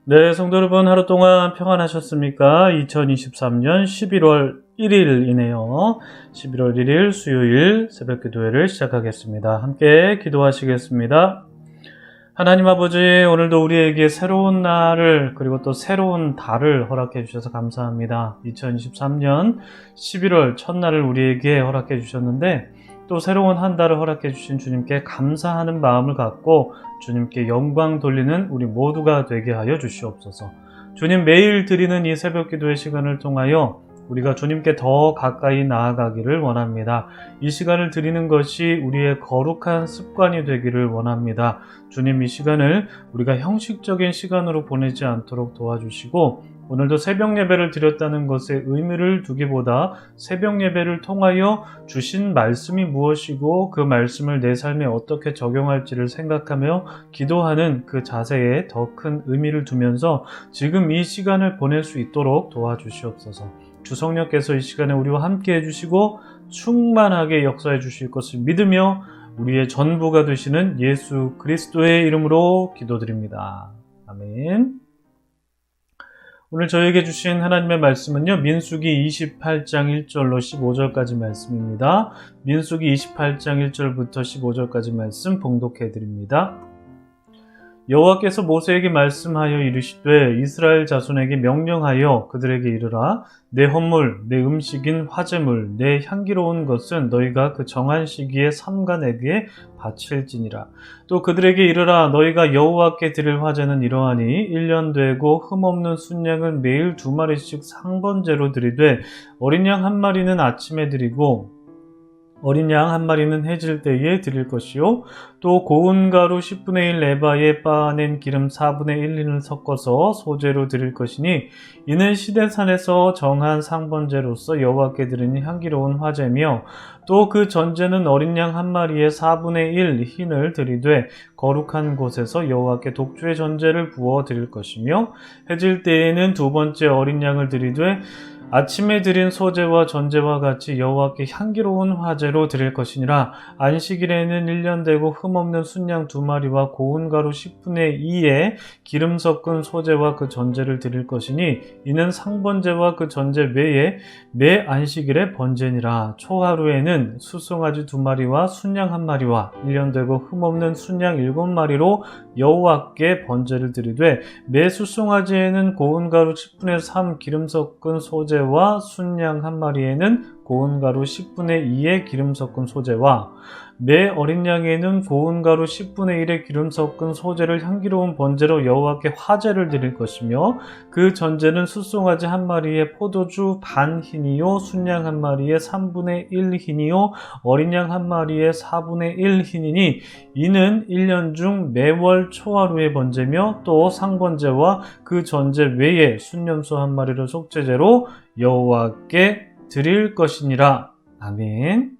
네, 성도 여러분 하루 동안 평안하셨습니까? 2023년 11월 1일이네요. 11월 1일 수요일 새벽 기도회를 시작하겠습니다. 함께 기도하시겠습니다. 하나님 아버지, 오늘도 우리에게 새로운 날을 그리고 또 새로운 달을 허락해 주셔서 감사합니다. 2023년 11월 첫날을 우리에게 허락해 주셨는데 또 새로운 한 달을 허락해 주신 주님께 감사하는 마음을 갖고 주님께 영광 돌리는 우리 모두가 되게 하여 주시옵소서. 주님 매일 드리는 이 새벽 기도의 시간을 통하여 우리가 주님께 더 가까이 나아가기를 원합니다. 이 시간을 드리는 것이 우리의 거룩한 습관이 되기를 원합니다. 주님 이 시간을 우리가 형식적인 시간으로 보내지 않도록 도와주시고 오늘도 새벽 예배를 드렸다는 것에 의미를 두기보다 새벽 예배를 통하여 주신 말씀이 무엇이고 그 말씀을 내 삶에 어떻게 적용할지를 생각하며 기도하는 그 자세에 더 큰 의미를 두면서 지금 이 시간을 보낼 수 있도록 도와주시옵소서. 주 성령께서 이 시간에 우리와 함께 해주시고 충만하게 역사해 주실 것을 믿으며 우리의 전부가 되시는 예수 그리스도의 이름으로 기도드립니다. 아멘. 오늘 저에게 주신 하나님의 말씀은요, 민수기 28장 1절로 15절까지 말씀입니다. 민수기 28장 1절부터 15절까지 말씀 봉독해 드립니다. 여호와께서 모세에게 말씀하여 이르시되 이스라엘 자손에게 명령하여 그들에게 이르라. 내 헌물, 내 음식인 화제물, 내 향기로운 것은 너희가 그 정한 시기에 삼가내게 바칠지니라. 또 그들에게 이르라. 너희가 여호와께 드릴 화제는 이러하니 1년 되고 흠없는 순양은 매일 2마리씩 상번제로 드리되 어린 양 1마리는 아침에 드리고 어린 양 1마리는 해질 때에 드릴 것이요. 또 고운 가루 10분의 1 에바에 빻아낸 기름 4분의 1, 2를 섞어서 소제로 드릴 것이니 이는 시내산에서 정한 상번제로서 여호와께 드리는 향기로운 화제며 또 그 전제는 어린 양 1마리에 4분의 1 흰을 드리되 거룩한 곳에서 여호와께 독주의 전제를 부어 드릴 것이며 해질 때에는 두 번째 어린 양을 드리되 아침에 드린 소제와 전제와 같이 여호와께 향기로운 화제로 드릴 것이니라. 안식일에는 1년 되고 흠없는 순양 2마리와 고운 가루 10분의 2에 기름 섞은 소제와 그 전제를 드릴 것이니 이는 상번제와 그 전제 외에 매 안식일에 번제니라. 초하루에는 수송아지 2마리와 순양 1마리와 1년 되고 흠없는 순양 7마리로 여호와께 번제를 드리되 매 수송아지에는 고운 가루 10분의 3 기름 섞은 소제 와 순양 1마리에는 고운 가루 10분의 2의 기름 섞은 소제와 매 어린 양에는 고운 가루 10분의 1의 기름 섞은 소제를 향기로운 번제로 여호와께 화제를 드릴 것이며 그 전제는 수송아지 1마리에 포도주 반 흰이요 순양 1마리에 3분의 1 흰이요 어린 양 1마리에 4분의 1 흰이니 이는 1년 중 매월 초하루의 번제며 또 상번제와 그 전제 외에 순염소 1마리를 속죄제로 여호와께 드릴 것이니라. 아멘.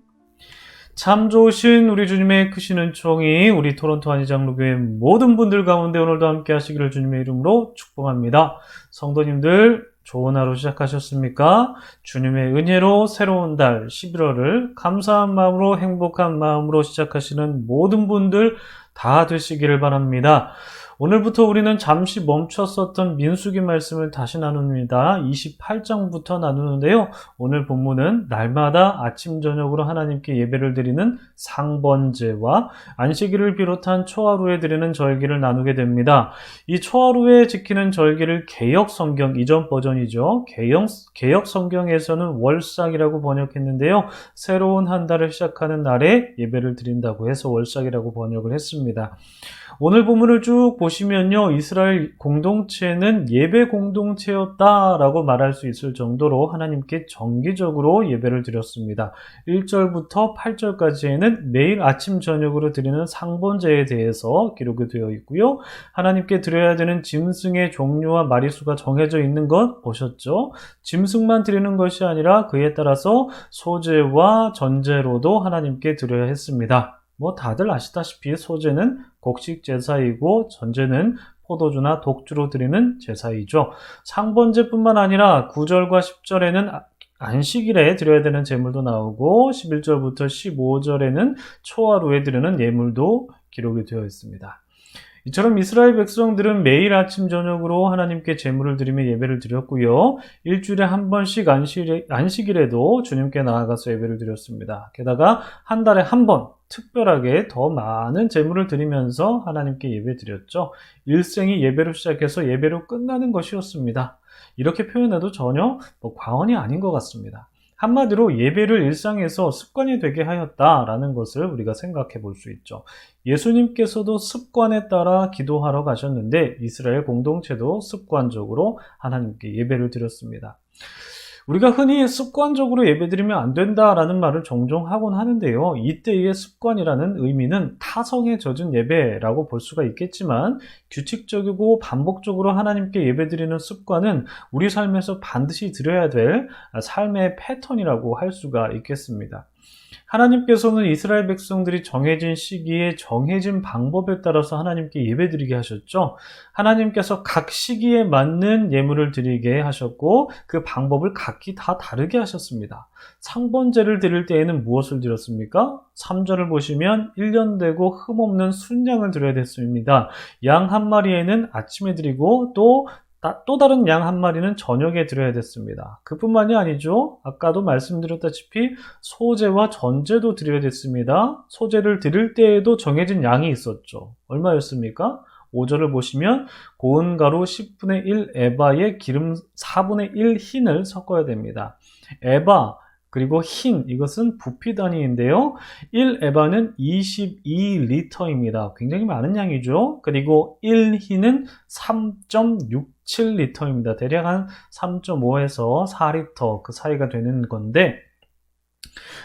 참 좋으신 우리 주님의 크신 은총이 우리 토론토 한의장로교회 모든 분들 가운데 오늘도 함께 하시기를 주님의 이름으로 축복합니다. 성도님들 좋은 하루 시작하셨습니까? 주님의 은혜로 새로운 달 11월을 감사한 마음으로 행복한 마음으로 시작하시는 모든 분들 다 되시기를 바랍니다. 오늘부터 우리는 잠시 멈췄었던 민수기 말씀을 다시 나눕니다. 28장부터 나누는데요. 오늘 본문은 날마다 아침 저녁으로 하나님께 예배를 드리는 상번제와 안식일을 비롯한 초하루에 드리는 절기를 나누게 됩니다. 이 초하루에 지키는 절기를 개역성경, 이전 버전이죠. 개역성경에서는 월삭이라고 번역했는데요. 새로운 한 달을 시작하는 날에 예배를 드린다고 해서 월삭이라고 번역을 했습니다. 오늘 본문을 쭉 보시면요, 이스라엘 공동체는 예배 공동체였다라고 말할 수 있을 정도로 하나님께 정기적으로 예배를 드렸습니다. 1절부터 8절까지에는 매일 아침 저녁으로 드리는 상번제에 대해서 기록이 되어 있고요. 하나님께 드려야 되는 짐승의 종류와 마리수가 정해져 있는 것 보셨죠? 짐승만 드리는 것이 아니라 그에 따라서 소제와 전제로도 하나님께 드려야 했습니다. 다들 아시다시피 소제는 곡식 제사이고 전제는 포도주나 독주로 드리는 제사이죠. 상번제뿐만 아니라 9절과 10절에는 안식일에 드려야 되는 제물도 나오고 11절부터 15절에는 초하루에 드리는 예물도 기록이 되어 있습니다. 이처럼 이스라엘 백성들은 매일 아침 저녁으로 하나님께 제물을 드리며 예배를 드렸고요. 일주일에 한 번씩 안식일에도 주님께 나아가서 예배를 드렸습니다. 게다가 한 달에 한 번 특별하게 더 많은 제물을 드리면서 하나님께 예배 드렸죠. 일생이 예배로 시작해서 예배로 끝나는 것이었습니다. 이렇게 표현해도 전혀 과언이 아닌 것 같습니다. 한마디로 예배를 일상에서 습관이 되게 하였다라는 것을 우리가 생각해 볼 수 있죠. 예수님께서도 습관에 따라 기도하러 가셨는데 이스라엘 공동체도 습관적으로 하나님께 예배를 드렸습니다. 우리가 흔히 습관적으로 예배드리면 안 된다라는 말을 종종 하곤 하는데요. 이때의 습관이라는 의미는 타성에 젖은 예배라고 볼 수가 있겠지만 규칙적이고 반복적으로 하나님께 예배드리는 습관은 우리 삶에서 반드시 드려야 될 삶의 패턴이라고 할 수가 있겠습니다. 하나님께서는 이스라엘 백성들이 정해진 시기에 정해진 방법에 따라서 하나님께 예배드리게 하셨죠. 하나님께서 각 시기에 맞는 예물을 드리게 하셨고 그 방법을 각기 다 다르게 하셨습니다. 상번제를 드릴 때에는 무엇을 드렸습니까? 3절을 보시면 1년 되고 흠없는 순양을 드려야 됐습니다. 양 한 마리에는 아침에 드리고 또 다른 양 한 마리는 저녁에 드려야 됐습니다. 그뿐만이 아니죠. 아까도 말씀드렸다시피 소제와 전제도 드려야 됐습니다. 소제를 드릴 때에도 정해진 양이 있었죠. 얼마였습니까? 5절을 보시면 고운 가루 10분의 1 에바에 기름 4분의 1 흰을 섞어야 됩니다. 에바 그리고 흰, 이것은 부피 단위인데요. 1에바는 22리터입니다. 굉장히 많은 양이죠. 그리고 1흰은 3.67리터입니다. 대략 한 3.5에서 4리터 그 사이가 되는 건데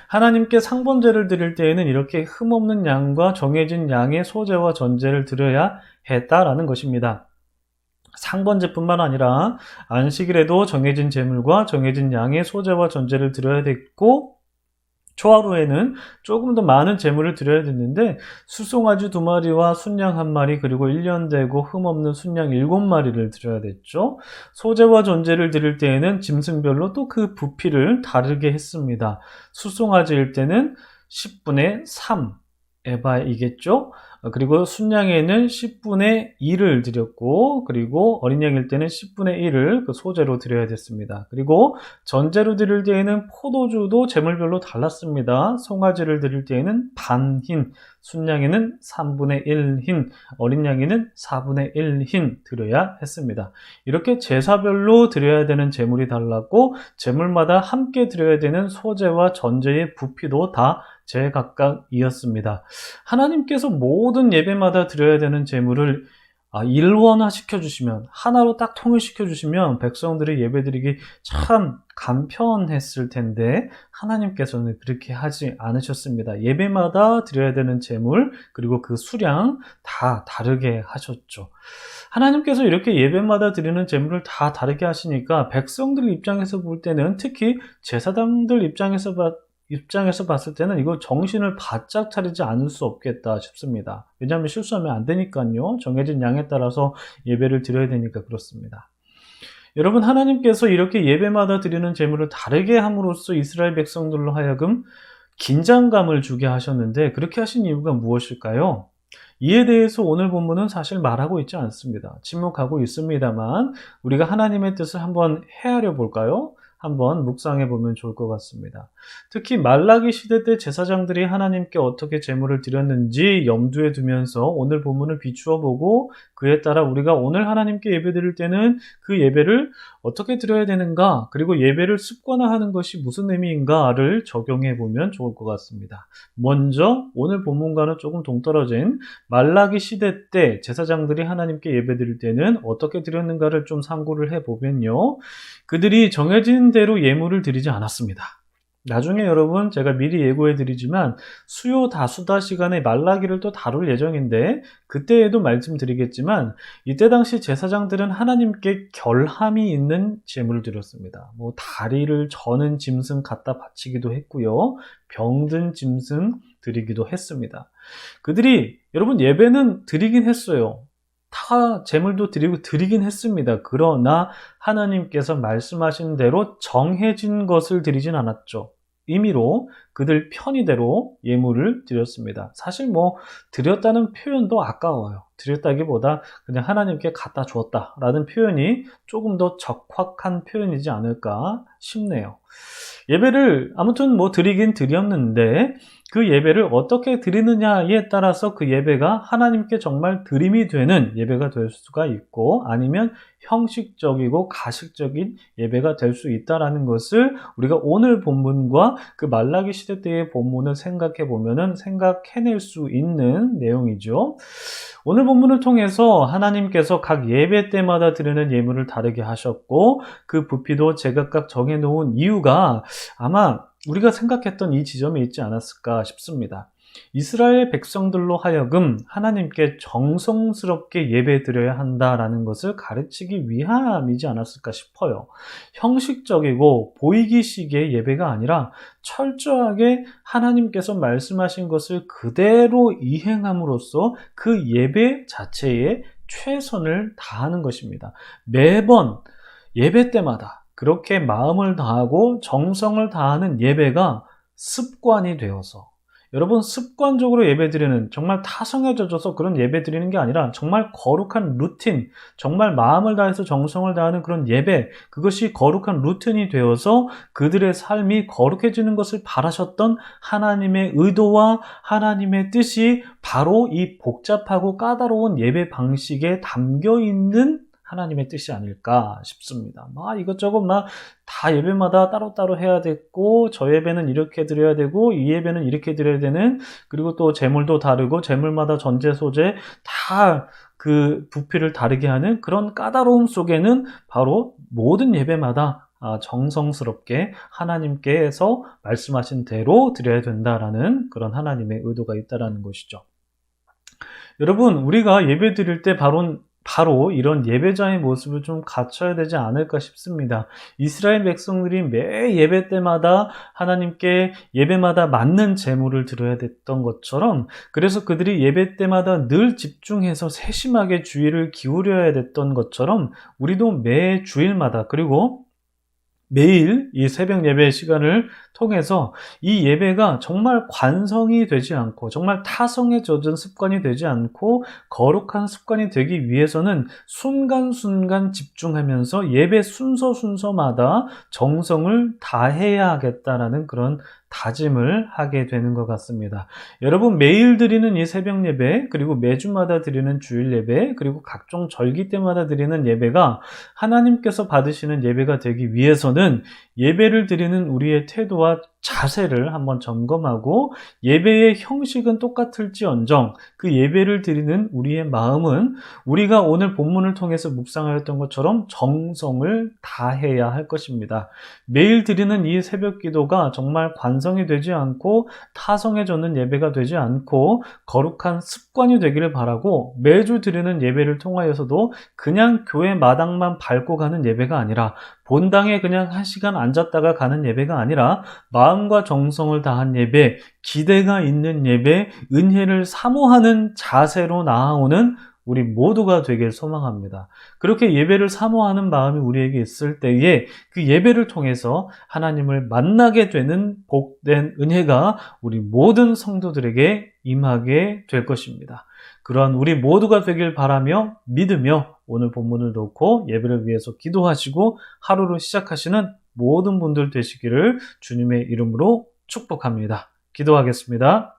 하나님께 상번제를 드릴 때에는 이렇게 흠없는 양과 정해진 양의 소제와 전제를 드려야 했다라는 것입니다. 상번제뿐만 아니라 안식일에도 정해진 제물과 정해진 양의 소제와 전제를 드려야 됐고 초하루에는 조금 더 많은 제물을 드려야 됐는데 수송아지 2마리와 순양 1마리 그리고 1년 되고 흠없는 순양 7마리를 드려야 됐죠. 소제와 전제를 드릴 때에는 짐승별로 또 그 부피를 다르게 했습니다. 수송아지일 때는 10분의 3 에바이겠죠. 그리고 순양에는 10분의 1을 드렸고 그리고 어린 양일 때는 10분의 1을 그 소제로 드려야 됐습니다. 그리고 전제로 드릴 때에는 포도주도 제물별로 달랐습니다. 송아지를 드릴 때에는 반흰, 순양에는 3분의 1흰, 어린 양에는 4분의 1흰 드려야 했습니다. 이렇게 제사별로 드려야 되는 제물이 달랐고 제물마다 함께 드려야 되는 소제와 전제의 부피도 다 제각각이었습니다. 하나님께서 모든 예배마다 드려야 되는 제물을 일원화시켜 주시면 하나로 딱 통일시켜 주시면 백성들이 예배드리기 참 간편했을 텐데 하나님께서는 그렇게 하지 않으셨습니다. 예배마다 드려야 되는 제물 그리고 그 수량 다 다르게 하셨죠. 하나님께서 이렇게 예배마다 드리는 제물을 다 다르게 하시니까 백성들 입장에서 볼 때는 특히 제사장들 입장에서 봤을 때는 이거 정신을 바짝 차리지 않을 수 없겠다 싶습니다. 왜냐하면 실수하면 안 되니까요. 정해진 양에 따라서 예배를 드려야 되니까 그렇습니다. 여러분 하나님께서 이렇게 예배마다 드리는 제물을 다르게 함으로써 이스라엘 백성들로 하여금 긴장감을 주게 하셨는데 그렇게 하신 이유가 무엇일까요? 이에 대해서 오늘 본문은 사실 말하고 있지 않습니다. 침묵하고 있습니다만 우리가 하나님의 뜻을 한번 헤아려 볼까요? 한번 묵상해 보면 좋을 것 같습니다. 특히 말라기 시대 때 제사장들이 하나님께 어떻게 제물을 드렸는지 염두에 두면서 오늘 본문을 비추어 보고 그에 따라 우리가 오늘 하나님께 예배드릴 때는 그 예배를 어떻게 드려야 되는가 그리고 예배를 습관화하는 것이 무슨 의미인가를 적용해 보면 좋을 것 같습니다. 먼저 오늘 본문과는 조금 동떨어진 말라기 시대 때 제사장들이 하나님께 예배드릴 때는 어떻게 드렸는가를 좀 참고를 해보면요. 그들이 정해진 대로 예물을 드리지 않았습니다. 나중에 여러분 제가 미리 예고해 드리지만 수요 다수다 시간에 말라기를 또 다룰 예정인데 그때에도 말씀드리겠지만 이때 당시 제사장들은 하나님께 결함이 있는 제물을 드렸습니다. 다리를 저는 짐승 갖다 바치기도 했고요. 병든 짐승 드리기도 했습니다. 그들이 여러분 예배는 드리긴 했어요. 다 제물도 드리긴 했습니다. 그러나 하나님께서 말씀하신 대로 정해진 것을 드리진 않았죠. 임의로 그들 편의대로 예물을 드렸습니다. 사실 드렸다는 표현도 아까워요. 드렸다기보다 그냥 하나님께 갖다 주었다라는 표현이 조금 더 적확한 표현이지 않을까 싶네요. 예배를 아무튼 뭐 드리긴 드렸는데 그 예배를 어떻게 드리느냐에 따라서 그 예배가 하나님께 정말 드림이 되는 예배가 될 수가 있고 아니면 형식적이고 가식적인 예배가 될 수 있다라는 것을 우리가 오늘 본문과 그 말라기 시대 때의 본문을 생각해 보면은 생각해낼 수 있는 내용이죠. 오늘 본문을 통해서 하나님께서 각 예배 때마다 드리는 예물을 다르게 하셨고 그 부피도 제각각 정해놓은 이유가 아마 우리가 생각했던 이 지점에 있지 않았을까 싶습니다. 이스라엘 백성들로 하여금 하나님께 정성스럽게 예배드려야 한다라는 것을 가르치기 위함이지 않았을까 싶어요. 형식적이고 보이기식의 예배가 아니라 철저하게 하나님께서 말씀하신 것을 그대로 이행함으로써 그 예배 자체에 최선을 다하는 것입니다. 매번 예배 때마다 그렇게 마음을 다하고 정성을 다하는 예배가 습관이 되어서 여러분 습관적으로 예배드리는 정말 타성에 젖어서 그런 예배드리는 게 아니라 정말 거룩한 루틴, 정말 마음을 다해서 정성을 다하는 그런 예배, 그것이 거룩한 루틴이 되어서 그들의 삶이 거룩해지는 것을 바라셨던 하나님의 의도와 하나님의 뜻이 바로 이 복잡하고 까다로운 예배 방식에 담겨 있는 하나님의 뜻이 아닐까 싶습니다. 이것저것 다 예배마다 따로따로 해야 되고 저 예배는 이렇게 드려야 되고 이 예배는 이렇게 드려야 되는 그리고 또 제물도 다르고 제물마다 전제 소재 다 그 부피를 다르게 하는 그런 까다로움 속에는 바로 모든 예배마다 정성스럽게 하나님께서 말씀하신 대로 드려야 된다라는 그런 하나님의 의도가 있다라는 것이죠. 여러분 우리가 예배 드릴 때 바로 이런 예배자의 모습을 좀 갖춰야 되지 않을까 싶습니다. 이스라엘 백성들이 매 예배 때마다 하나님께 예배마다 맞는 제물을 드려야 됐던 것처럼 그래서 그들이 예배 때마다 늘 집중해서 세심하게 주의를 기울여야 됐던 것처럼 우리도 매 주일마다 그리고 매일 이 새벽 예배 시간을 통해서 이 예배가 정말 관성이 되지 않고 정말 타성에 젖은 습관이 되지 않고 거룩한 습관이 되기 위해서는 순간순간 집중하면서 예배 순서마다 정성을 다해야 하겠다라는 그런 다짐을 하게 되는 것 같습니다. 여러분 매일 드리는 이 새벽 예배 그리고 매주마다 드리는 주일 예배 그리고 각종 절기 때마다 드리는 예배가 하나님께서 받으시는 예배가 되기 위해서는 예배를 드리는 우리의 태도와 자세를 한번 점검하고 예배의 형식은 똑같을지언정 그 예배를 드리는 우리의 마음은 우리가 오늘 본문을 통해서 묵상하였던 것처럼 정성을 다해야 할 것입니다. 매일 드리는 이 새벽 기도가 정말 관성이 되지 않고 타성에 젖는 예배가 되지 않고 거룩한 습관이 되기를 바라고 매주 드리는 예배를 통하여서도 그냥 교회 마당만 밟고 가는 예배가 아니라 본당에 그냥 1시간 앉았다가 가는 예배가 아니라 마음과 정성을 다한 예배, 기대가 있는 예배, 은혜를 사모하는 자세로 나아오는 우리 모두가 되길 소망합니다. 그렇게 예배를 사모하는 마음이 우리에게 있을 때에 그 예배를 통해서 하나님을 만나게 되는 복된 은혜가 우리 모든 성도들에게 임하게 될 것입니다. 그러한 우리 모두가 되길 바라며 믿으며 오늘 본문을 놓고 예배를 위해서 기도하시고 하루를 시작하시는 모든 분들 되시기를 주님의 이름으로 축복합니다. 기도하겠습니다.